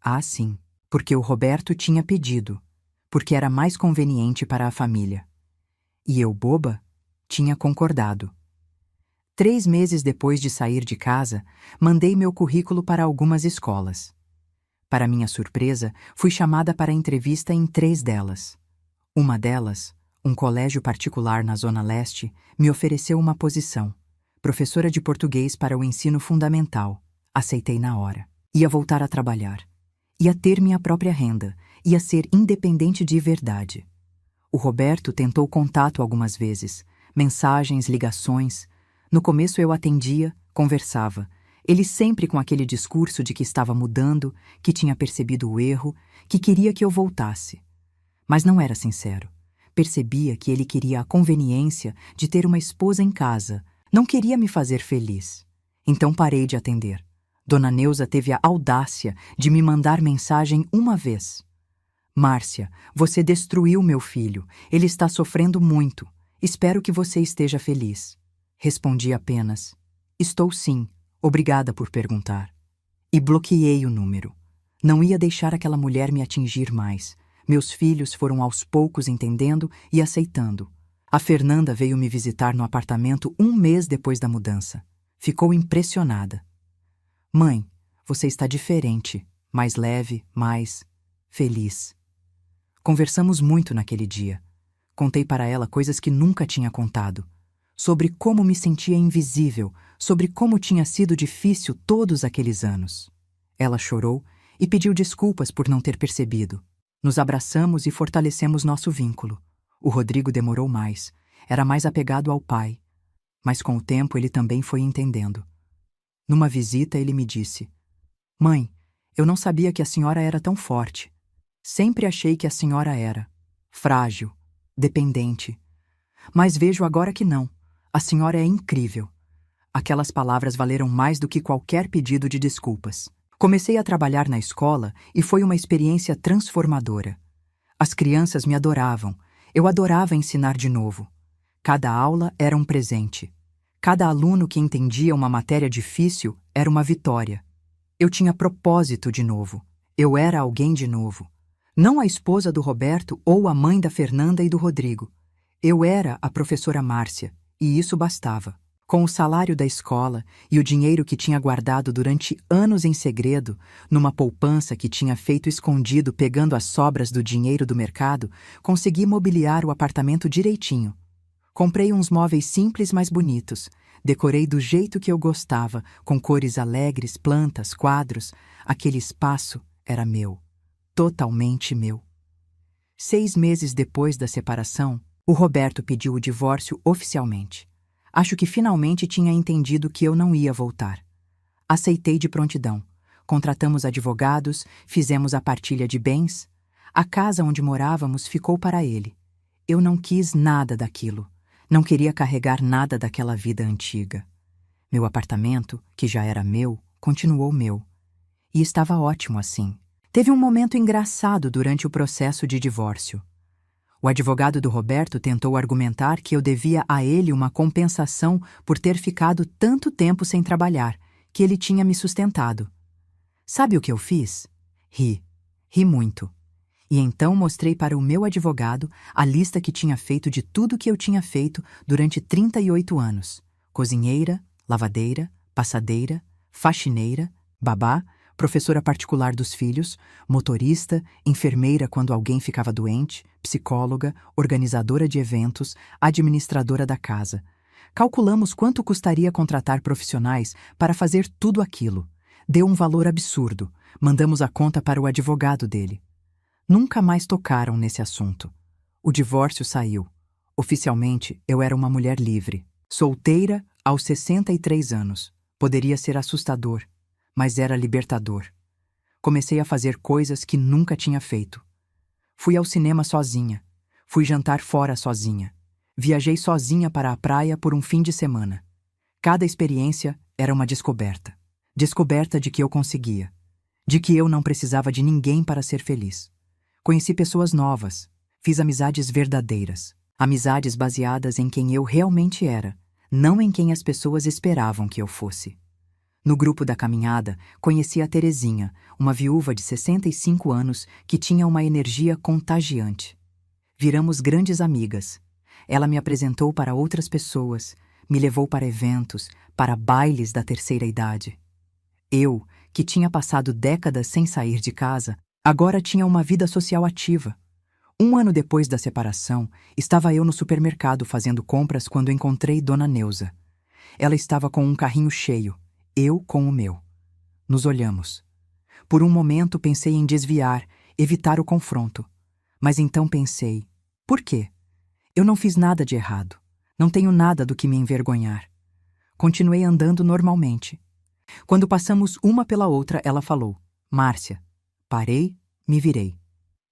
Ah, sim, porque o Roberto tinha pedido, porque era mais conveniente para a família. E eu, boba, tinha concordado. 3 meses depois de sair de casa, mandei meu currículo para algumas escolas. Para minha surpresa, fui chamada para entrevista em 3 delas. Uma delas, um colégio particular na Zona Leste, me ofereceu uma posição. Professora de português para o ensino fundamental. Aceitei na hora. Ia voltar a trabalhar. Ia ter minha própria renda. Ia ser independente de verdade. O Roberto tentou contato algumas vezes. Mensagens, ligações. No começo eu atendia, conversava. Ele sempre com aquele discurso de que estava mudando, que tinha percebido o erro, que queria que eu voltasse. Mas não era sincero. Percebia que ele queria a conveniência de ter uma esposa em casa, não queria me fazer feliz. Então parei de atender. Dona Neuza teve a audácia de me mandar mensagem uma vez. Márcia, você destruiu meu filho. Ele está sofrendo muito. Espero que você esteja feliz. Respondi apenas: estou sim. Obrigada por perguntar. E bloqueei o número. Não ia deixar aquela mulher me atingir mais. Meus filhos foram aos poucos entendendo e aceitando. A Fernanda veio me visitar no apartamento um mês depois da mudança. Ficou impressionada. Mãe, você está diferente, mais leve, mais feliz. Conversamos muito naquele dia. Contei para ela coisas que nunca tinha contado. Sobre como me sentia invisível, sobre como tinha sido difícil todos aqueles anos. Ela chorou e pediu desculpas por não ter percebido. Nos abraçamos e fortalecemos nosso vínculo. O Rodrigo demorou mais, era mais apegado ao pai. Mas com o tempo ele também foi entendendo. Numa visita ele me disse: Mãe, eu não sabia que a senhora era tão forte. Sempre achei que a senhora era frágil, dependente. Mas vejo agora que não. A senhora é incrível. Aquelas palavras valeram mais do que qualquer pedido de desculpas. Comecei a trabalhar na escola e foi uma experiência transformadora. As crianças me adoravam. Eu adorava ensinar de novo. Cada aula era um presente. Cada aluno que entendia uma matéria difícil era uma vitória. Eu tinha propósito de novo. Eu era alguém de novo. Não a esposa do Roberto ou a mãe da Fernanda e do Rodrigo. Eu era a professora Márcia, e isso bastava. Com o salário da escola e o dinheiro que tinha guardado durante anos em segredo, numa poupança que tinha feito escondido pegando as sobras do dinheiro do mercado, consegui mobiliar o apartamento direitinho. Comprei uns móveis simples, mas bonitos. Decorei do jeito que eu gostava, com cores alegres, plantas, quadros. Aquele espaço era meu. Totalmente meu. 6 meses depois da separação, o Roberto pediu o divórcio oficialmente. Acho que finalmente tinha entendido que eu não ia voltar. Aceitei de prontidão. Contratamos advogados, fizemos a partilha de bens. A casa onde morávamos ficou para ele. Eu não quis nada daquilo. Não queria carregar nada daquela vida antiga. Meu apartamento, que já era meu, continuou meu. E estava ótimo assim. Teve um momento engraçado durante o processo de divórcio. O advogado do Roberto tentou argumentar que eu devia a ele uma compensação por ter ficado tanto tempo sem trabalhar, que ele tinha me sustentado. Sabe o que eu fiz? Ri. Ri muito. E então mostrei para o meu advogado a lista que tinha feito de tudo que eu tinha feito durante 38 anos. Cozinheira, lavadeira, passadeira, faxineira, babá, professora particular dos filhos, motorista, enfermeira quando alguém ficava doente, psicóloga, organizadora de eventos, administradora da casa. Calculamos quanto custaria contratar profissionais para fazer tudo aquilo. Deu um valor absurdo. Mandamos a conta para o advogado dele. Nunca mais tocaram nesse assunto. O divórcio saiu. Oficialmente, eu era uma mulher livre. Solteira aos 63 anos. Poderia ser assustador, mas era libertador. Comecei a fazer coisas que nunca tinha feito. Fui ao cinema sozinha. Fui jantar fora sozinha. Viajei sozinha para a praia por um fim de semana. Cada experiência era uma descoberta. Descoberta de que eu conseguia. De que eu não precisava de ninguém para ser feliz. Conheci pessoas novas. Fiz amizades verdadeiras. Amizades baseadas em quem eu realmente era, não em quem as pessoas esperavam que eu fosse. No grupo da caminhada, conheci a Terezinha, uma viúva de 65 anos que tinha uma energia contagiante. Viramos grandes amigas. Ela me apresentou para outras pessoas, me levou para eventos, para bailes da terceira idade. Eu, que tinha passado décadas sem sair de casa, agora tinha uma vida social ativa. 1 ano depois da separação, estava eu no supermercado fazendo compras quando encontrei Dona Neuza. Ela estava com um carrinho cheio, eu com o meu. Nos olhamos. Por um momento pensei em desviar, evitar o confronto. Mas então pensei, por quê? Eu não fiz nada de errado. Não tenho nada do que me envergonhar. Continuei andando normalmente. Quando passamos uma pela outra, ela falou: Márcia. Parei, me virei.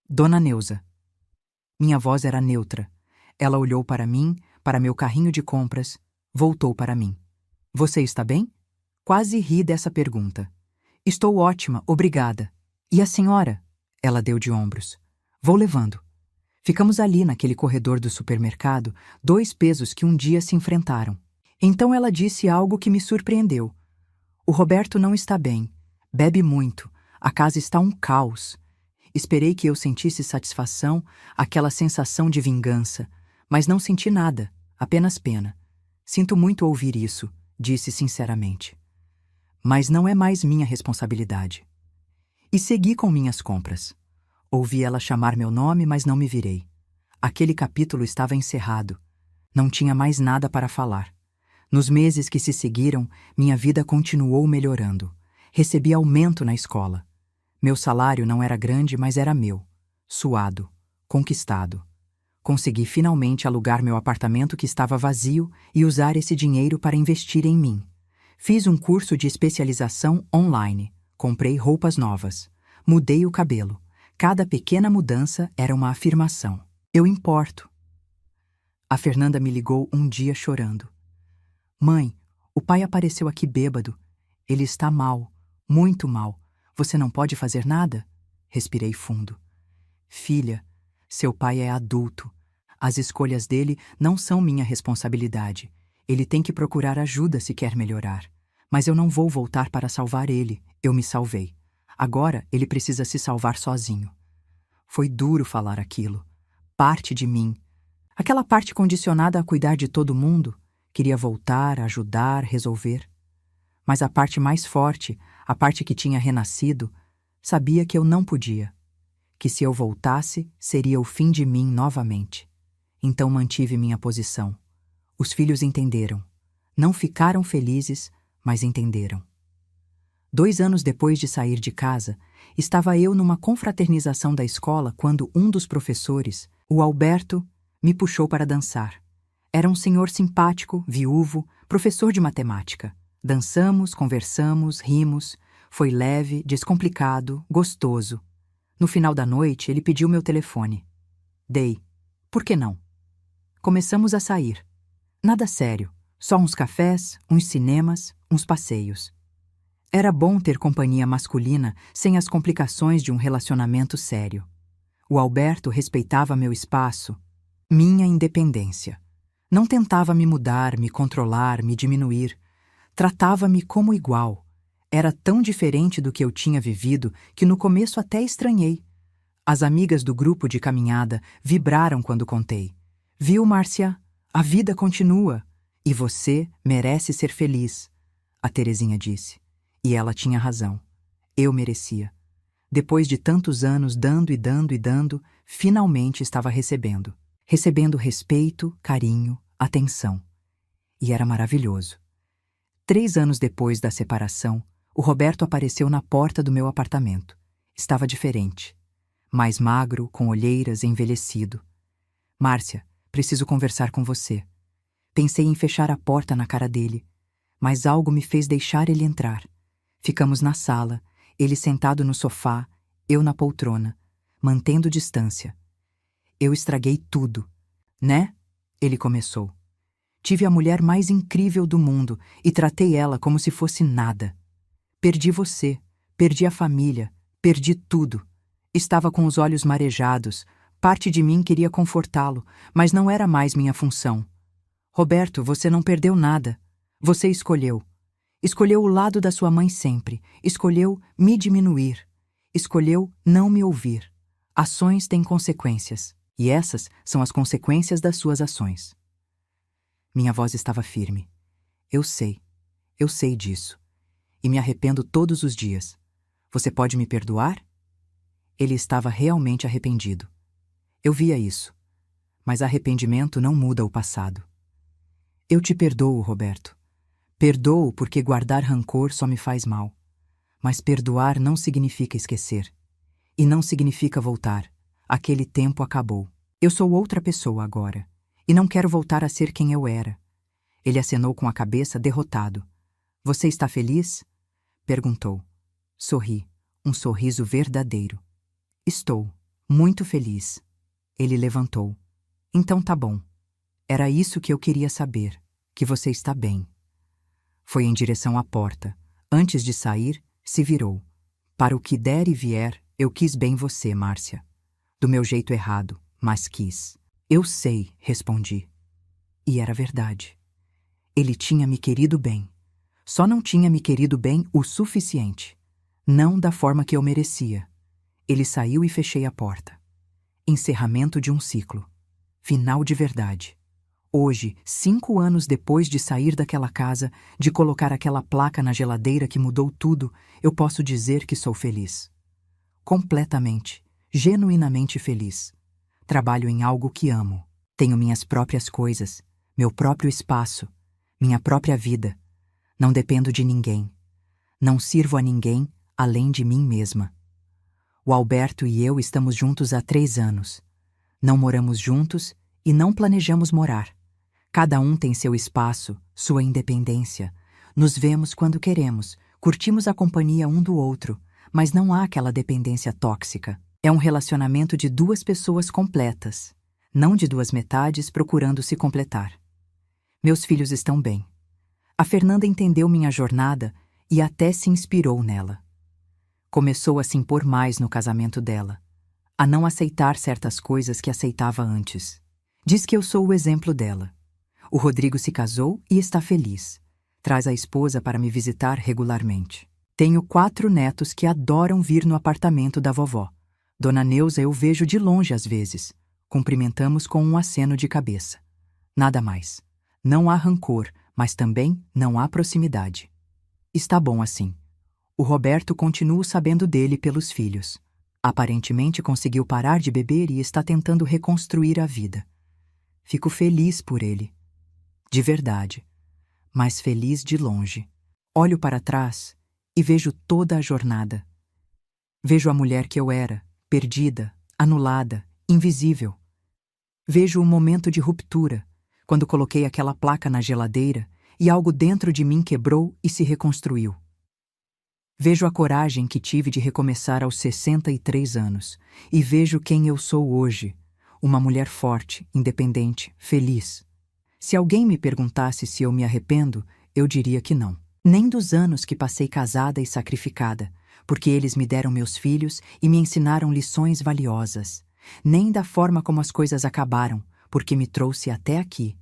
Dona Neuza. Minha voz era neutra. Ela olhou para mim, para meu carrinho de compras, voltou para mim. Você está bem? Quase ri dessa pergunta. Estou ótima, obrigada. E a senhora? Ela deu de ombros. Vou levando. Ficamos ali naquele corredor do supermercado, dois pesos que um dia se enfrentaram. Então ela disse algo que me surpreendeu. O Roberto não está bem. Bebe muito. A casa está um caos. Esperei que eu sentisse satisfação, aquela sensação de vingança, mas não senti nada, apenas pena. Sinto muito ouvir isso, disse sinceramente. Mas não é mais minha responsabilidade. E segui com minhas compras. Ouvi ela chamar meu nome, mas não me virei. Aquele capítulo estava encerrado. Não tinha mais nada para falar. Nos meses que se seguiram, minha vida continuou melhorando. Recebi aumento na escola. Meu salário não era grande, mas era meu. Suado, conquistado. Consegui finalmente alugar meu apartamento que estava vazio e usar esse dinheiro para investir em mim. Fiz um curso de especialização online. Comprei roupas novas. Mudei o cabelo. Cada pequena mudança era uma afirmação. Eu importo. A Fernanda me ligou um dia chorando. Mãe, o pai apareceu aqui bêbado. Ele está mal, muito mal. Você não pode fazer nada? Respirei fundo. Filha, seu pai é adulto. As escolhas dele não são minha responsabilidade. Ele tem que procurar ajuda se quer melhorar. Mas eu não vou voltar para salvar ele. Eu me salvei. Agora ele precisa se salvar sozinho. Foi duro falar aquilo. Parte de mim. Aquela parte condicionada a cuidar de todo mundo, queria voltar, ajudar, resolver. Mas a parte mais forte, a parte que tinha renascido, sabia que eu não podia. Que se eu voltasse, seria o fim de mim novamente. Então mantive minha posição. Os filhos entenderam. Não ficaram felizes, mas entenderam. 2 anos depois de sair de casa, estava eu numa confraternização da escola quando um dos professores, o Alberto, me puxou para dançar. Era um senhor simpático, viúvo, professor de matemática. Dançamos, conversamos, rimos. Foi leve, descomplicado, gostoso. No final da noite, ele pediu meu telefone. Dei. Por que não? Começamos a sair. Nada sério. Só uns cafés, uns cinemas, uns passeios. Era bom ter companhia masculina sem as complicações de um relacionamento sério. O Alberto respeitava meu espaço, minha independência. Não tentava me mudar, me controlar, me diminuir. Tratava-me como igual. Era tão diferente do que eu tinha vivido que no começo até estranhei. As amigas do grupo de caminhada vibraram quando contei. Viu, Márcia? A vida continua. E você merece ser feliz, a Terezinha disse. E ela tinha razão. Eu merecia. Depois de tantos anos dando e dando e dando, finalmente estava recebendo. Recebendo respeito, carinho, atenção. E era maravilhoso. 3 anos depois da separação, o Roberto apareceu na porta do meu apartamento. Estava diferente. Mais magro, com olheiras, envelhecido. Márcia, preciso conversar com você. Pensei em fechar a porta na cara dele, mas algo me fez deixar ele entrar. Ficamos na sala, ele sentado no sofá, eu na poltrona, mantendo distância. Eu estraguei tudo, né? Ele começou. Tive a mulher mais incrível do mundo e tratei ela como se fosse nada. Perdi você, perdi a família, perdi tudo. Estava com os olhos marejados, parte de mim queria confortá-lo, mas não era mais minha função. Roberto, você não perdeu nada. Você escolheu. Escolheu o lado da sua mãe sempre. Escolheu me diminuir. Escolheu não me ouvir. Ações têm consequências. E essas são as consequências das suas ações. Minha voz estava firme. Eu sei disso. E me arrependo todos os dias. Você pode me perdoar? Ele estava realmente arrependido. Eu via isso. Mas arrependimento não muda o passado. Eu te perdoo, Roberto. Perdoo porque guardar rancor só me faz mal. Mas perdoar não significa esquecer. E não significa voltar. Aquele tempo acabou. Eu sou outra pessoa agora. E não quero voltar a ser quem eu era. Ele acenou com a cabeça, derrotado. Você está feliz? Perguntou. Sorri, um sorriso verdadeiro. Estou, muito feliz. Ele levantou. Então tá bom. Era isso que eu queria saber, que você está bem. Foi em direção à porta. Antes de sair, se virou. Para o que der e vier, eu quis bem você, Márcia. Do meu jeito errado, mas quis. Eu sei, respondi. E era verdade. Ele tinha me querido bem. Só não tinha me querido bem o suficiente. Não da forma que eu merecia. Ele saiu e fechei a porta. Encerramento de um ciclo. Final de verdade. Hoje, 5 anos depois de sair daquela casa, de colocar aquela placa na geladeira que mudou tudo, eu posso dizer que sou feliz. Completamente, genuinamente feliz. Trabalho em algo que amo. Tenho minhas próprias coisas, meu próprio espaço, minha própria vida. Não dependo de ninguém. Não sirvo a ninguém além de mim mesma. O Alberto e eu estamos juntos há 3 anos. Não moramos juntos e não planejamos morar. Cada um tem seu espaço, sua independência. Nos vemos quando queremos, curtimos a companhia um do outro, mas não há aquela dependência tóxica. É um relacionamento de 2 pessoas completas, não de 2 metades procurando se completar. Meus filhos estão bem. A Fernanda entendeu minha jornada e até se inspirou nela. Começou a se impor mais no casamento dela, a não aceitar certas coisas que aceitava antes. Diz que eu sou o exemplo dela. O Rodrigo se casou e está feliz. Traz a esposa para me visitar regularmente. Tenho 4 netos que adoram vir no apartamento da vovó. Dona Neuza eu vejo de longe às vezes. Cumprimentamos com um aceno de cabeça. Nada mais. Não há rancor, mas também não há proximidade. Está bom assim. O Roberto continua sabendo dele pelos filhos. Aparentemente conseguiu parar de beber e está tentando reconstruir a vida. Fico feliz por ele. De verdade. Mas feliz de longe. Olho para trás e vejo toda a jornada. Vejo a mulher que eu era, perdida, anulada, invisível. Vejo o momento de ruptura, quando coloquei aquela placa na geladeira e algo dentro de mim quebrou e se reconstruiu. Vejo a coragem que tive de recomeçar aos 63 anos e vejo quem eu sou hoje, uma mulher forte, independente, feliz. Se alguém me perguntasse se eu me arrependo, eu diria que não. Nem dos anos que passei casada e sacrificada, porque eles me deram meus filhos e me ensinaram lições valiosas. Nem da forma como as coisas acabaram, porque me trouxe até aqui.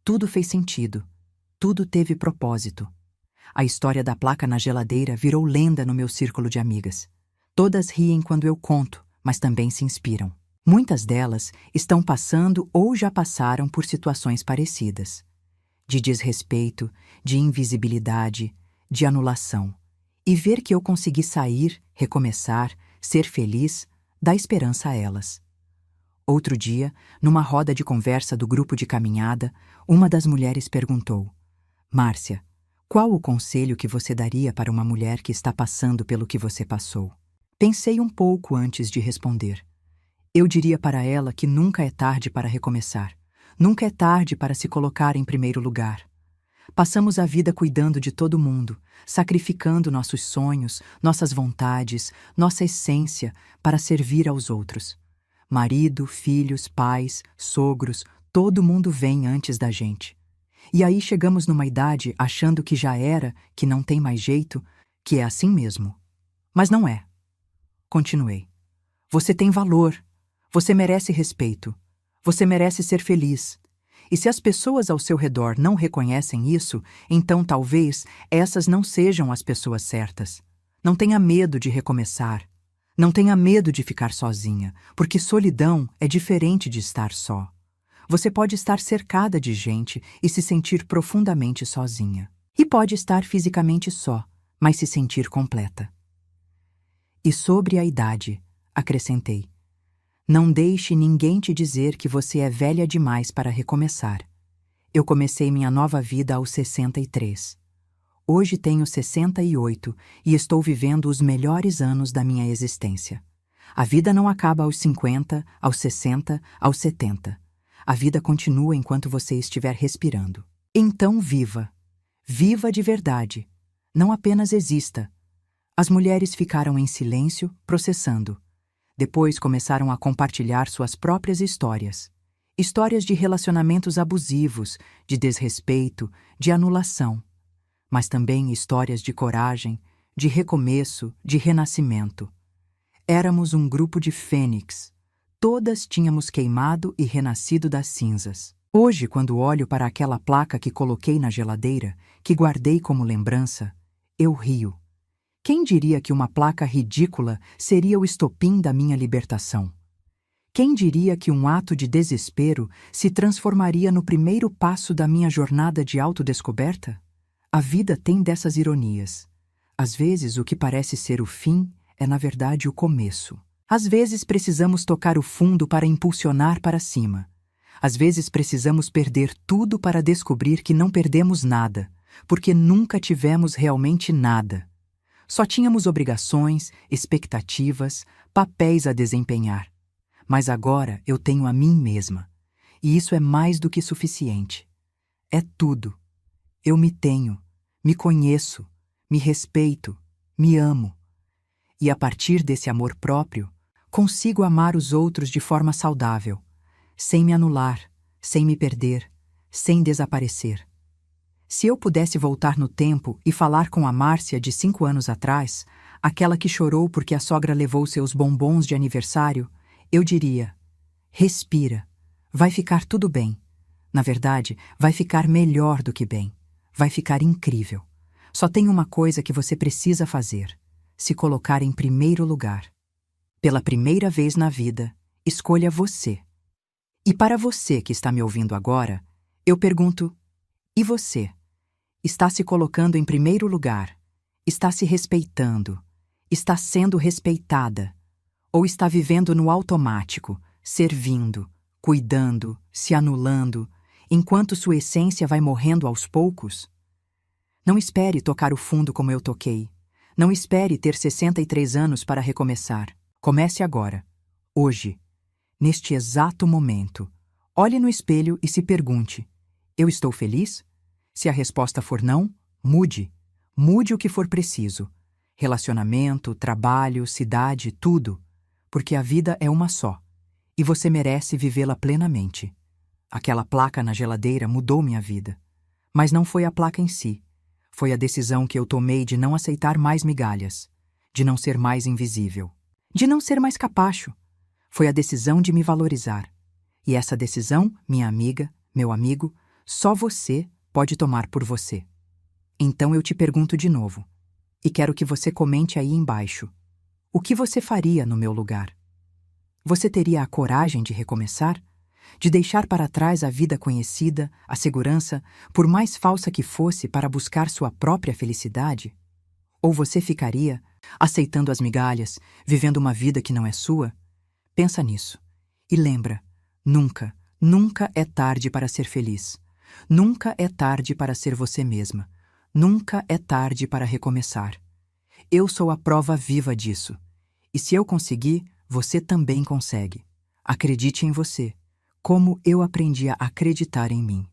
Tudo fez sentido. Tudo teve propósito. A história da placa na geladeira virou lenda no meu círculo de amigas. Todas riem quando eu conto, mas também se inspiram. Muitas delas estão passando ou já passaram por situações parecidas. De desrespeito, de invisibilidade, de anulação. E ver que eu consegui sair, recomeçar, ser feliz, dá esperança a elas. Outro dia, numa roda de conversa do grupo de caminhada, uma das mulheres perguntou: Márcia, qual o conselho que você daria para uma mulher que está passando pelo que você passou? Pensei um pouco antes de responder. Eu diria para ela que nunca é tarde para recomeçar. Nunca é tarde para se colocar em primeiro lugar. Passamos a vida cuidando de todo mundo, sacrificando nossos sonhos, nossas vontades, nossa essência para servir aos outros. Marido, filhos, pais, sogros, todo mundo vem antes da gente. E aí chegamos numa idade achando que já era, que não tem mais jeito, que é assim mesmo. Mas não é. Continuei. Você tem valor. Você merece respeito. Você merece ser feliz. E se as pessoas ao seu redor não reconhecem isso, então talvez essas não sejam as pessoas certas. Não tenha medo de recomeçar. Não tenha medo de ficar sozinha, porque solidão é diferente de estar só. Você pode estar cercada de gente e se sentir profundamente sozinha. E pode estar fisicamente só, mas se sentir completa. E sobre a idade, acrescentei. Não deixe ninguém te dizer que você é velha demais para recomeçar. Eu comecei minha nova vida aos 63. Hoje tenho 68 e estou vivendo os melhores anos da minha existência. A vida não acaba aos 50, aos 60, aos 70. A vida continua enquanto você estiver respirando. Então viva. Viva de verdade. Não apenas exista. As mulheres ficaram em silêncio, processando. Depois começaram a compartilhar suas próprias histórias. Histórias de relacionamentos abusivos, de desrespeito, de anulação. Mas também histórias de coragem, de recomeço, de renascimento. Éramos um grupo de fênix. Todas tínhamos queimado e renascido das cinzas. Hoje, quando olho para aquela placa que coloquei na geladeira, que guardei como lembrança, eu rio. Quem diria que uma placa ridícula seria o estopim da minha libertação? Quem diria que um ato de desespero se transformaria no primeiro passo da minha jornada de autodescoberta? A vida tem dessas ironias. Às vezes, o que parece ser o fim é, na verdade, o começo. Às vezes, precisamos tocar o fundo para impulsionar para cima. Às vezes, precisamos perder tudo para descobrir que não perdemos nada, porque nunca tivemos realmente nada. Só tínhamos obrigações, expectativas, papéis a desempenhar. Mas agora eu tenho a mim mesma. E isso é mais do que suficiente. É tudo. Eu me tenho, me conheço, me respeito, me amo. E a partir desse amor próprio, consigo amar os outros de forma saudável, sem me anular, sem me perder, sem desaparecer. Se eu pudesse voltar no tempo e falar com a Márcia de 5 anos atrás, aquela que chorou porque a sogra levou seus bombons de aniversário, eu diria: respira, vai ficar tudo bem. Na verdade, vai ficar melhor do que bem. Vai ficar incrível. Só tem uma coisa que você precisa fazer: se colocar em primeiro lugar. Pela primeira vez na vida, escolha você. E para você que está me ouvindo agora, eu pergunto: e você? Está se colocando em primeiro lugar? Está se respeitando? Está sendo respeitada? Ou está vivendo no automático, servindo, cuidando, se anulando, enquanto sua essência vai morrendo aos poucos? Não espere tocar o fundo como eu toquei. Não espere ter 63 anos para recomeçar. Comece agora, hoje, neste exato momento. Olhe no espelho e se pergunte: eu estou feliz? Se a resposta for não, mude. Mude o que for preciso. Relacionamento, trabalho, cidade, tudo. Porque a vida é uma só. E você merece vivê-la plenamente. Aquela placa na geladeira mudou minha vida. Mas não foi a placa em si. Foi a decisão que eu tomei de não aceitar mais migalhas. De não ser mais invisível. De não ser mais capacho. Foi a decisão de me valorizar. E essa decisão, minha amiga, meu amigo, só você pode tomar por você. Então eu te pergunto de novo, e quero que você comente aí embaixo: o que você faria no meu lugar? Você teria a coragem de recomeçar? De deixar para trás a vida conhecida, a segurança, por mais falsa que fosse, para buscar sua própria felicidade? Ou você ficaria, aceitando as migalhas, vivendo uma vida que não é sua? Pensa nisso. E lembra, nunca, nunca é tarde para ser feliz. Nunca é tarde para ser você mesma. Nunca é tarde para recomeçar. Eu sou a prova viva disso. E se eu conseguir, você também consegue. Acredite em você, como eu aprendi a acreditar em mim.